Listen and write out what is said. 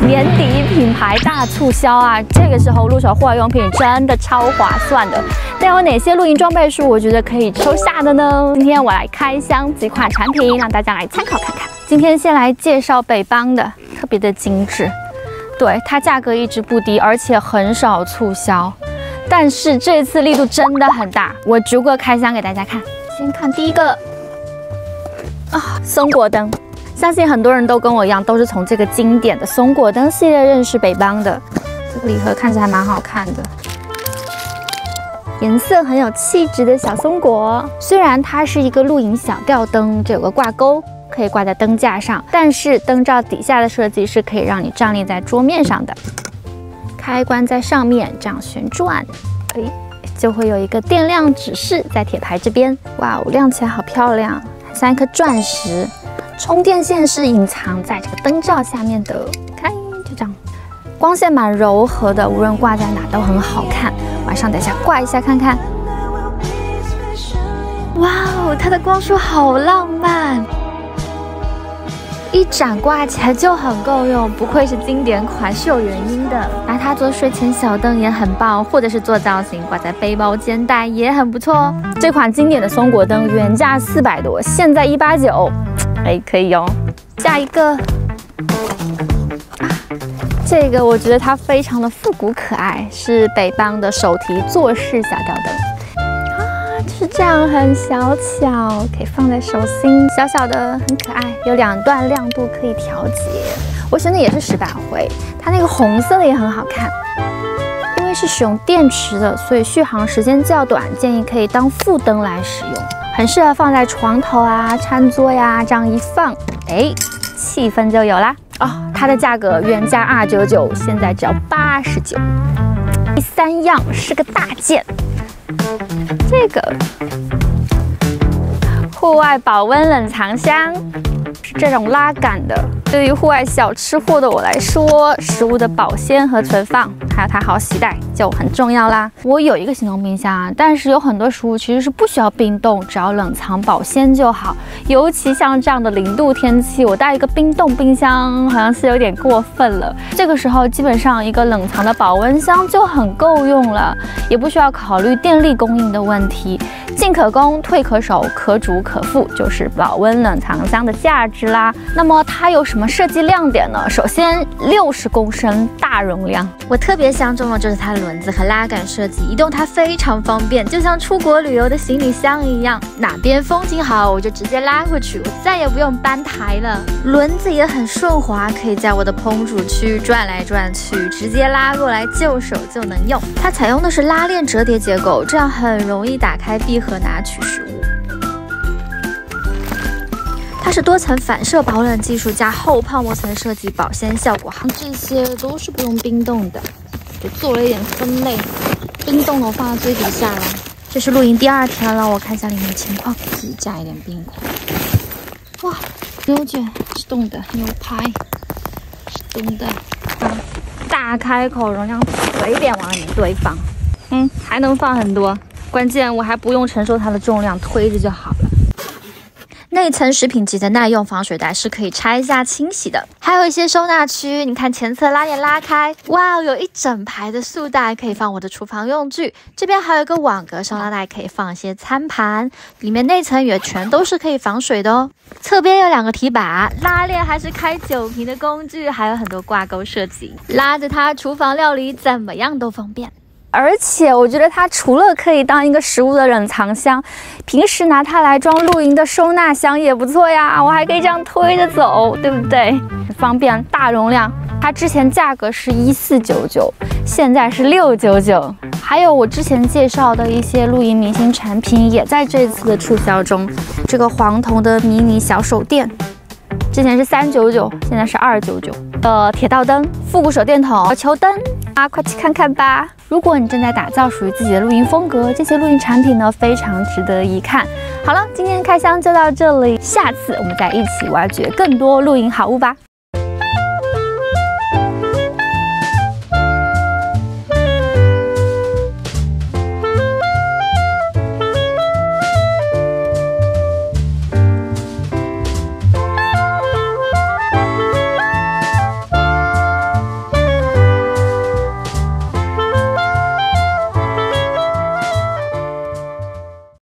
年底品牌大促销啊！这个时候入手户外用品真的超划算的。但有哪些露营装备是我觉得可以收下的呢？今天我来开箱几款产品，让大家来参考看看。今天先来介绍北邦的，特别的精致。对，它价格一直不低，而且很少促销。但是这次力度真的很大，我逐个开箱给大家看。先看第一个松果灯。 相信很多人都跟我一样，都是从这个经典的松果灯系列认识北邦的。这个礼盒看起来还蛮好看的，颜色很有气质的小松果。虽然它是一个露营小吊灯，这有个挂钩，可以挂在灯架上，但是灯罩底下的设计是可以让你站立在桌面上的。开关在上面，这样旋转，就会有一个电量指示在铁牌这边。哇，亮起来好漂亮，像一颗钻石。 充电线是隐藏在这个灯罩下面的，看就这样，光线蛮柔和的，无论挂在哪都很好看。晚上等一下挂一下看看。哇哦，它的光束好浪漫，一盏挂起来就很够用，不愧是经典款，是有原因的。拿它做睡前小灯也很棒，或者是做造型挂在背包肩带也很不错哦。这款经典的松果灯原价400多，现在189。 可以哦。下一个，这个我觉得它非常的复古可爱，是北邦的手提坐式小吊灯就是这样，很小巧，可以放在手心，小小的，很可爱，有2段亮度可以调节。我选的也是石板灰，它那个红色的也很好看。因为是使用电池的，所以续航时间较短，建议可以当副灯来使用。 很适合放在床头啊、餐桌呀，这样一放，气氛就有啦。它的价格原价299，现在只要89。第3样是个大件，这个户外保温冷藏箱，是这种拉杆的。对于户外小吃货的我来说，食物的保鲜和存放，还有它好携带就很重要啦。我有一个行动冰箱，但是有很多食物其实是不需要冰冻，只要冷藏保鲜就好。尤其像这样的0度天气，我带一个冰冻冰箱好像是有点过分了。这个时候基本上一个冷藏的保温箱就很够用了，也不需要考虑电力供应的问题。进可攻，退可守，可煮可复，就是保温冷藏箱的价值啦。那么它有什么设计亮点呢？首先，60公升大容量，我特别相中的就是它的轮子和拉杆设计，移动它非常方便，就像出国旅游的行李箱一样，哪边风景好我就直接拉过去，我再也不用搬台了。轮子也很顺滑，可以在我的烹煮区转来转去，直接拉过来就手就能用。它采用的是拉链折叠结构，这样很容易打开闭合拿取食物。 它是多层反射保冷技术加厚泡沫层设计，保鲜效果好。这些都是不用冰冻的，就做了一点分类。冰冻的我放到最底下了。这是露营第2天了，我看一下里面的情况，自己加一点冰块。哇，牛卷是冻的，牛排是冻的。大开口，容量随便往里面堆放。还能放很多。关键我还不用承受它的重量，推着就好了。 内层食品级的耐用防水袋是可以拆下清洗的，还有一些收纳区，你看前侧拉链拉开，哇，有一整排的塑袋可以放我的厨房用具。这边还有一个网格收纳袋，可以放一些餐盘，里面内层也全都是可以防水的哦。侧边有2个提把，拉链还是开酒瓶的工具，还有很多挂钩设计，拉着它厨房料理怎么样都方便。 而且我觉得它除了可以当一个食物的冷藏箱，平时拿它来装露营的收纳箱也不错呀。我还可以这样推着走，对不对？很方便，大容量。它之前价格是1499，现在是699。还有我之前介绍的一些露营明星产品，也在这次的促销中。这个黄铜的迷你小手电，之前是399，现在是299。铁道灯、复古手电筒、球灯啊，快去看看吧！如果你正在打造属于自己的露营风格，这些露营产品呢非常值得一看。好了，今天开箱就到这里，下次我们再一起挖掘更多露营好物吧。